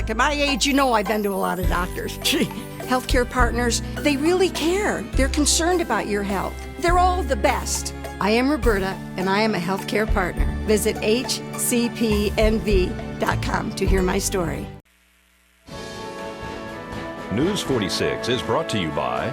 At my age, you know I've been to a lot of doctors. Healthcare partners, they really care. They're concerned about your health. They're all the best. I am Roberta, and I am a healthcare partner. Visit hcpnv.com to hear my story. News 46 is brought to you by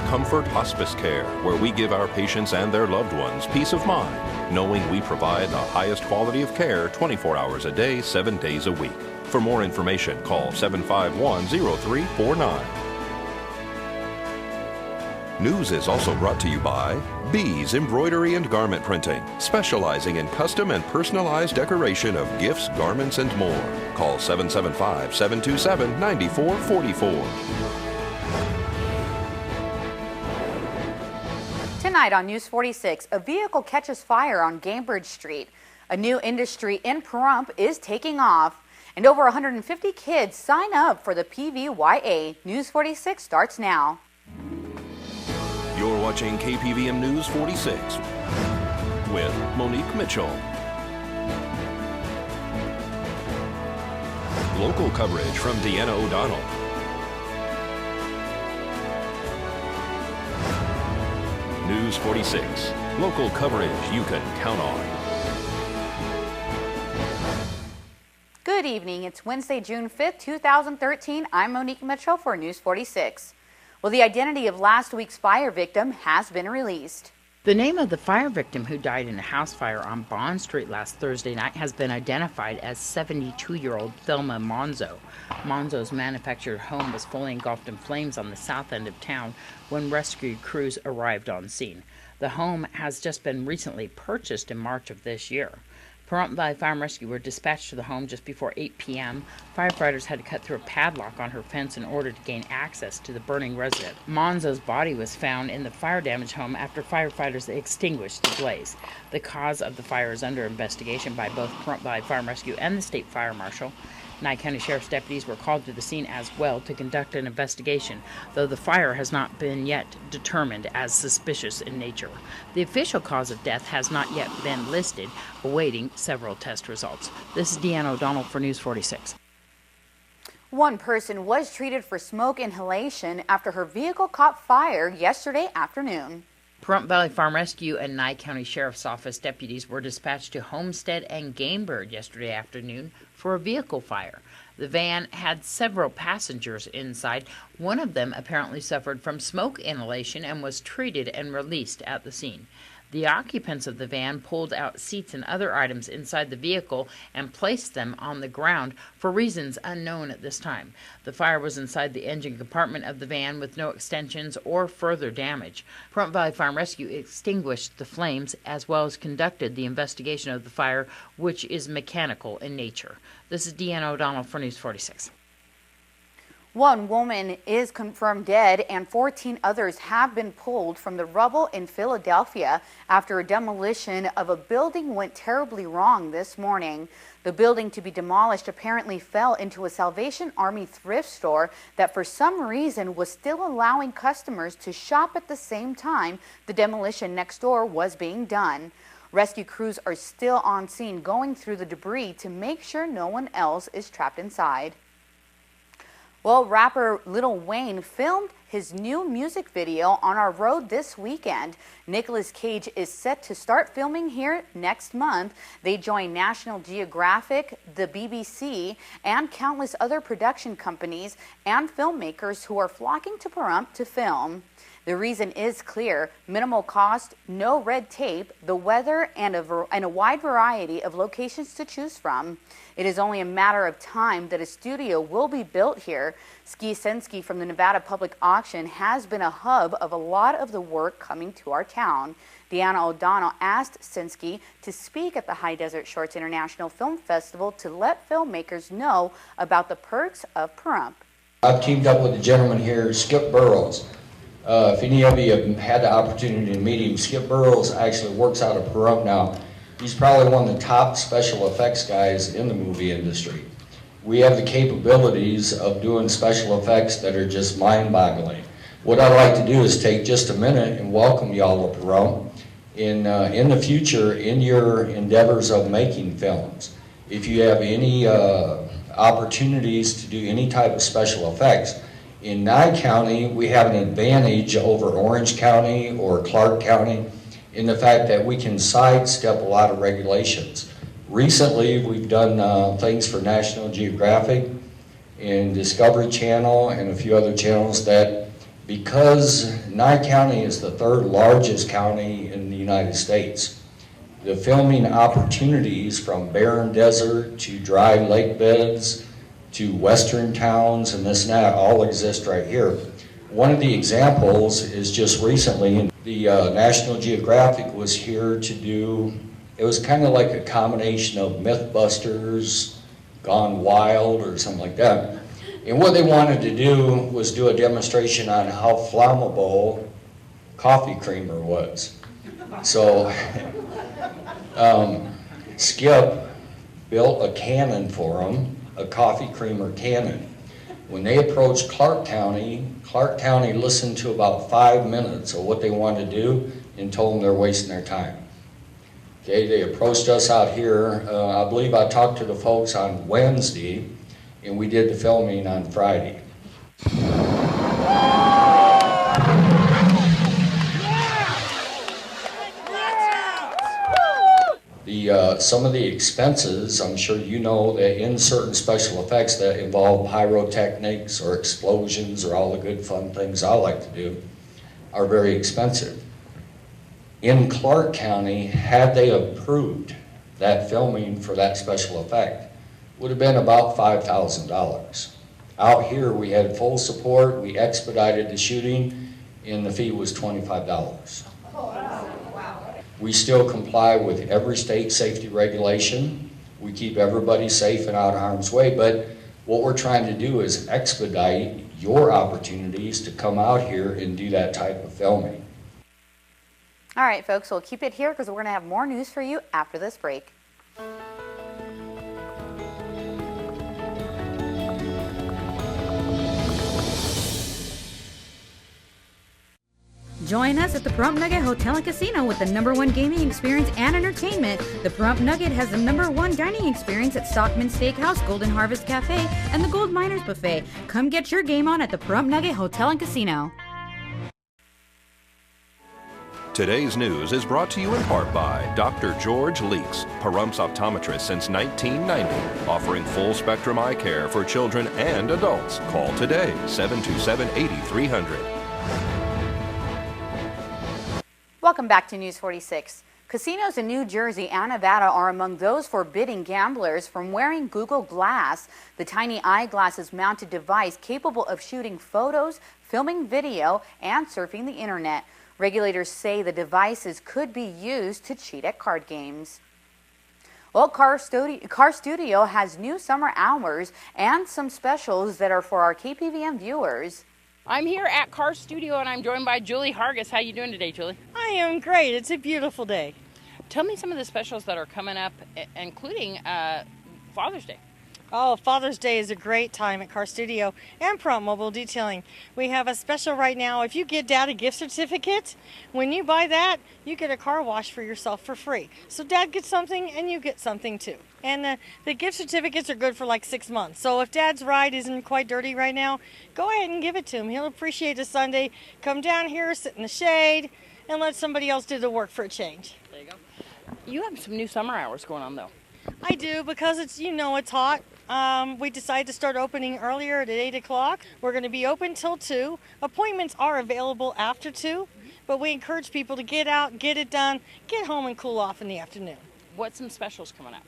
Comfort Hospice Care, where we give our patients and their loved ones peace of mind, knowing we provide the highest quality of care 24 hours a day, 7 days a week. For more information, call 751-0349. News is also brought to you by Bees Embroidery and Garment Printing, specializing in custom and personalized decoration of gifts, garments, and more. Call 775-727-9444. Tonight on News 46, a vehicle catches fire on Gamebird Street. A new industry in Pahrump is taking off. And over 150 kids sign up for the PVYA. News 46 starts now. You're watching KPVM News 46 with Monique Mitchell. Local coverage from Deanna O'Donnell. News 46, local coverage you can count on. Good evening. It's Wednesday, June 5th, 2013. I'm Monique Mitchell for News 46. Well, the identity of last week's fire victim has been released. The name of the fire victim who died in a house fire on Bond Street last Thursday night has been identified as 72-year-old Thelma Monzo. Monzo's manufactured home was fully engulfed in flames on the south end of town when rescue crews arrived on scene. The home has just been recently purchased in March of this year. Pahrump Valley Fire and Rescue were dispatched to the home just before 8 p.m. Firefighters had to cut through a padlock on her fence in order to gain access to the burning resident. Monzo's body was found in the fire-damaged home after firefighters extinguished the blaze. The cause of the fire is under investigation by both Pahrump Valley Fire and Rescue and the State Fire Marshal. Nye County Sheriff's deputies were called to the scene as well to conduct an investigation, though the fire has not been yet determined as suspicious in nature. The official cause of death has not yet been listed, awaiting several test results. This is Deanna O'Donnell for News 46. One person was treated for smoke inhalation after her vehicle caught fire yesterday afternoon. Pahrump Valley Farm Rescue and Nye County Sheriff's Office deputies were dispatched to Homestead and Gamebird yesterday afternoon for a vehicle fire. The van had several passengers inside. One of them apparently suffered from smoke inhalation and was treated and released at the scene. The occupants of the van pulled out seats and other items inside the vehicle and placed them on the ground for reasons unknown at this time. The fire was inside the engine compartment of the van with no extensions or further damage. Pahrump Valley Fire and Rescue extinguished the flames as well as conducted the investigation of the fire, which is mechanical in nature. This is Deanna O'Donnell for News 46. One woman is confirmed dead and 14 others have been pulled from the rubble in Philadelphia after a demolition of a building went terribly wrong this morning. The building to be demolished apparently fell into a Salvation Army thrift store that for some reason was still allowing customers to shop at the same time the demolition next door was being done. Rescue crews are still on scene going through the debris to make sure no one else is trapped inside. Well, rapper Lil Wayne filmed his new music video on our road this weekend. Nicolas Cage is set to start filming here next month. They join National Geographic, the BBC, and countless other production companies and filmmakers who are flocking to Pahrump to film. The reason is clear: minimal cost, no red tape, the weather, and a wide variety of locations to choose from. It is only a matter of time that a studio will be built here. Ski Sensky from the Nevada Public Auction has been a hub of a lot of the work coming to our town. Deanna O'Donnell asked Sensky to speak at the High Desert Shorts International Film Festival to let filmmakers know about the perks of Pahrump. I've teamed up with a gentleman here, Skip Burrows. If any of you have had the opportunity to meet him, Skip Burrows actually works out of Pahrump now. He's probably one of the top special effects guys in the movie industry. We have the capabilities of doing special effects that are just mind-boggling. What I'd like to do is take just a minute and welcome y'all to Pahrump. In the future, in your endeavors of making films, if you have any opportunities to do any type of special effects. In Nye County, we have an advantage over Orange County or Clark County in the fact that we can sidestep a lot of regulations. Recently, we've done things for National Geographic and Discovery Channel and a few other channels that, because Nye County is the third largest county in the United States, the filming opportunities from barren desert to dry lake beds to western towns and this and that all exist right here. One of the examples is just recently, the National Geographic was here to do, it was kind of like a combination of Mythbusters Gone Wild or something like that. And what they wanted to do was do a demonstration on how flammable coffee creamer was. So Skip built a cannon for them, a coffee creamer cannon. When they approached Clark County listened to about 5 minutes of what they wanted to do and told them they're wasting their time. Okay, they approached us out here. I believe I talked to the folks on Wednesday, and we did the filming on Friday. Some of the expenses, I'm sure you know that in certain special effects that involve pyrotechnics or explosions or all the good fun things I like to do, are very expensive. In Clark County, had they approved that filming for that special effect, would have been about $5,000. Out here, we had full support, we expedited the shooting, and the fee was $25. We still comply with every state safety regulation. We keep everybody safe and out of harm's way, but what we're trying to do is expedite your opportunities to come out here and do that type of filming. All right, folks, we'll keep it here because we're going to have more news for you after this break. Join us at the Pahrump Nugget Hotel and Casino with the #1 gaming experience and entertainment. The Pahrump Nugget has the #1 dining experience at Stockman Steakhouse, Golden Harvest Cafe, and the Gold Miners Buffet. Come get your game on at the Pahrump Nugget Hotel and Casino. Today's news is brought to you in part by Dr. George Leeks, Pahrumps optometrist since 1990, offering full-spectrum eye care for children and adults. Call today, 727-8300. Welcome back to News 46. Casinos in New Jersey and Nevada are among those forbidding gamblers from wearing Google Glass. The tiny eyeglasses mounted device capable of shooting photos, filming video, and surfing the internet. Regulators say the devices could be used to cheat at card games. Well, Car Studio has new summer hours and some specials that are for our KPVM viewers. I'm here at Car Studio and I'm joined by Julie Hargis. How you doing today, Julie? I am great. It's a beautiful day. Tell me some of the specials that are coming up, including Father's Day. Oh, Father's Day is a great time at Car Studio and Pahrump Mobile Detailing. We have a special right now. If you get Dad a gift certificate, when you buy that, you get a car wash for yourself for free. So Dad gets something and you get something too. And the gift certificates are good for like 6 months. So if Dad's ride isn't quite dirty right now, go ahead and give it to him. He'll appreciate a Sunday. Come down here, sit in the shade, and let somebody else do the work for a change. There you go. You have some new summer hours going on though. I do, because it's hot. We decided to start opening earlier at 8 o'clock. We're going to be open till 2. Appointments are available after 2, but we encourage people to get out, get it done, get home and cool off in the afternoon. What's some specials coming up?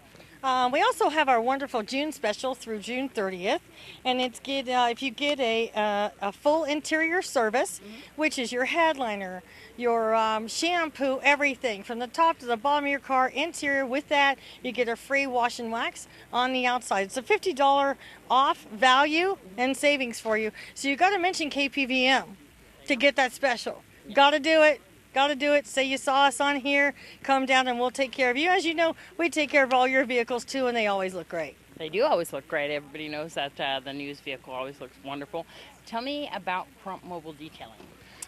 We also have our wonderful June special through June 30th, and it's if you get a full interior service, which is your headliner, your shampoo, everything from the top to the bottom of your car, interior. With that, you get a free wash and wax on the outside. It's a $50 off value and savings for you. So you got to mention KPVM to get that special. Got to do it. Got to do it. Say you saw us on here. Come down and we'll take care of you. As you know, we take care of all your vehicles too, and they always look great. They do always look great. Everybody knows that the news vehicle always looks wonderful. Tell me about Pahrump Mobile Detailing.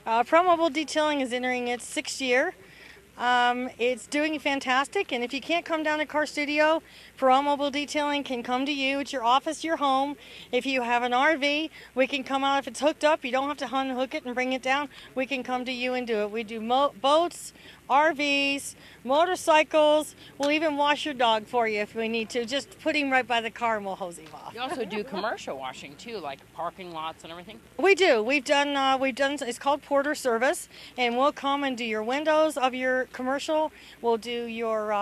Pahrump Mobile Detailing is entering its 6th year. It's doing fantastic, and if you can't come down to Car Studio, Perot Mobile Detailing can come to you. It's your office, your home. If you have an RV, we can come out. If it's hooked up, you don't have to unhook it and bring it down. We can come to you and do it. We do boats, RVs, motorcycles. We'll even wash your dog for you if we need to. Just put him right by the car and we'll hose him off. You also do commercial washing too, like parking lots and everything? We do. We've done, it's called Porter Service, and we'll come and do your windows of your commercial. We'll do your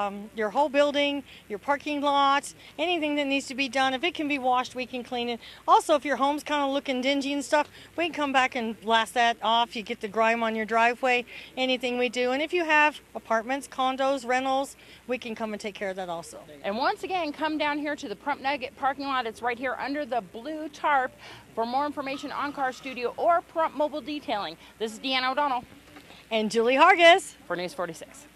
whole building, your parking lot, anything that needs to be done. If it can be washed, we can clean it. Also, if your home's kind of looking dingy and stuff, we can come back and blast that off. You get the grime on your driveway, anything we do. And if you have apartments, condos, rentals, we can come and take care of that also. And once again, come down here to the Prump Nugget parking lot. It's right here under the blue tarp. For more information on Car Studio or Prump Mobile Detailing, this is Deanna O'Donnell and Julie Hargis for News 46.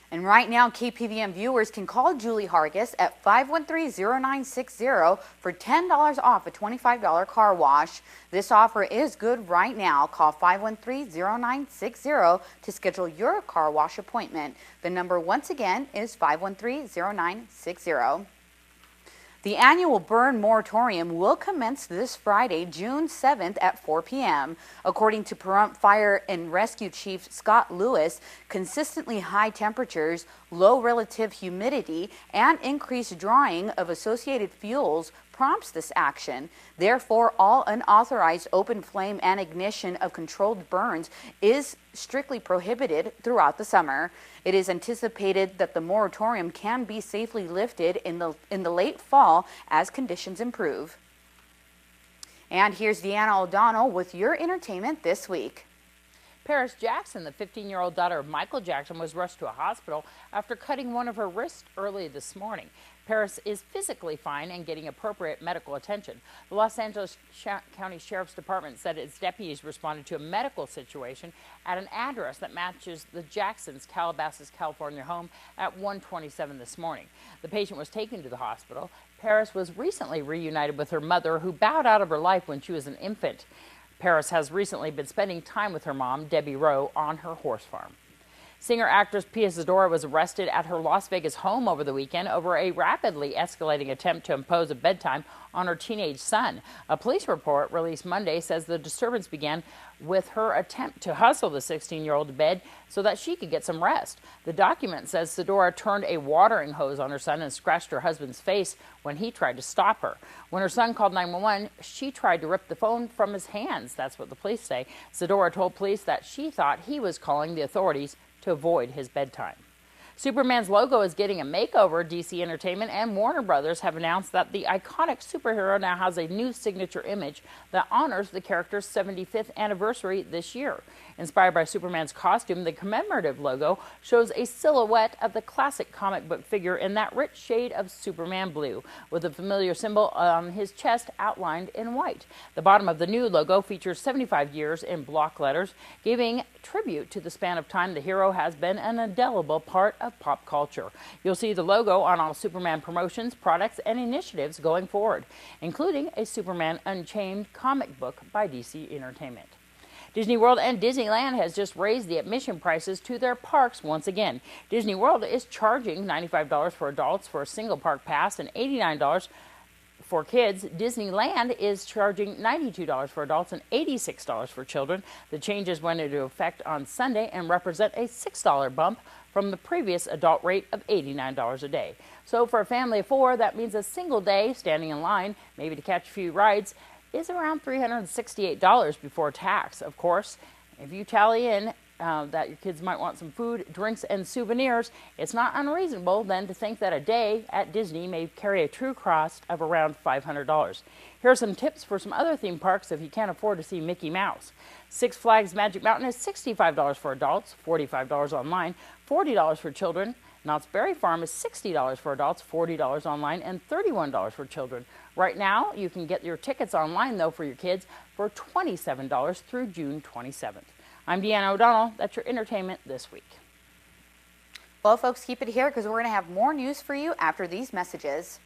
And right now, KPVM viewers can call Julie Hargis at 513-0960 for $10 off a $25 car wash. This offer is good right now. Call 513-0960 to schedule your car wash appointment. The number once again is 513-0960. The annual burn moratorium will commence this Friday, June 7th at 4 p.m. According to Pahrump Fire and Rescue Chief Scott Lewis, consistently high temperatures, low relative humidity, and increased drying of associated fuels prompts this action. Therefore, all unauthorized open flame and ignition of controlled burns is strictly prohibited throughout the summer. It is anticipated that the moratorium can be safely lifted in the late fall as conditions improve. And here's Deanna O'Donnell with your entertainment this week. Paris Jackson, the 15-year-old daughter of Michael Jackson, was rushed to a hospital after cutting one of her wrists early this morning. Paris is physically fine and getting appropriate medical attention. The Los Angeles County Sheriff's Department said its deputies responded to a medical situation at an address that matches the Jacksons' Calabasas, California home at 1:27 this morning. The patient was taken to the hospital. Paris was recently reunited with her mother, who bowed out of her life when she was an infant. Paris has recently been spending time with her mom, Debbie Rowe, on her horse farm. Singer-actress Pia Zadora was arrested at her Las Vegas home over the weekend over a rapidly escalating attempt to impose a bedtime on her teenage son. A police report released Monday says the disturbance began with her attempt to hustle the 16-year-old to bed so that she could get some rest. The document says Zadora turned a watering hose on her son and scratched her husband's face when he tried to stop her. When her son called 911, she tried to rip the phone from his hands. That's what the police say. Zadora told police that she thought he was calling the authorities to avoid his bedtime. Superman's logo is getting a makeover. DC Entertainment and Warner Brothers have announced that the iconic superhero now has a new signature image that honors the character's 75th anniversary this year. Inspired by Superman's costume, the commemorative logo shows a silhouette of the classic comic book figure in that rich shade of Superman blue, with a familiar symbol on his chest outlined in white. The bottom of the new logo features 75 years in block letters, giving tribute to the span of time the hero has been an indelible part of pop culture. You'll see the logo on all Superman promotions, products, and initiatives going forward, including a Superman Unchained comic book by DC Entertainment. Disney World and Disneyland has just raised the admission prices to their parks once again. Disney World is charging $95 for adults for a single park pass and $89 for kids. Disneyland is charging $92 for adults and $86 for children. The changes went into effect on Sunday and represent a $6 bump from the previous adult rate of $89 a day. So for a family of four, that means a single day standing in line, maybe to catch a few rides, is around $368 before tax. Of course, if you tally in that your kids might want some food, drinks, and souvenirs, it's not unreasonable then to think that a day at Disney may carry a true cost of around $500. Here are some tips for some other theme parks if you can't afford to see Mickey Mouse. Six Flags Magic Mountain is $65 for adults, $45 online, $40 for children. Knott's Berry Farm is $60 for adults, $40 online, and $31 for children. Right now, you can get your tickets online, though, for your kids for $27 through June 27th. I'm Deanna O'Donnell. That's your entertainment this week. Well, folks, keep it here because we're going to have more news for you after these messages.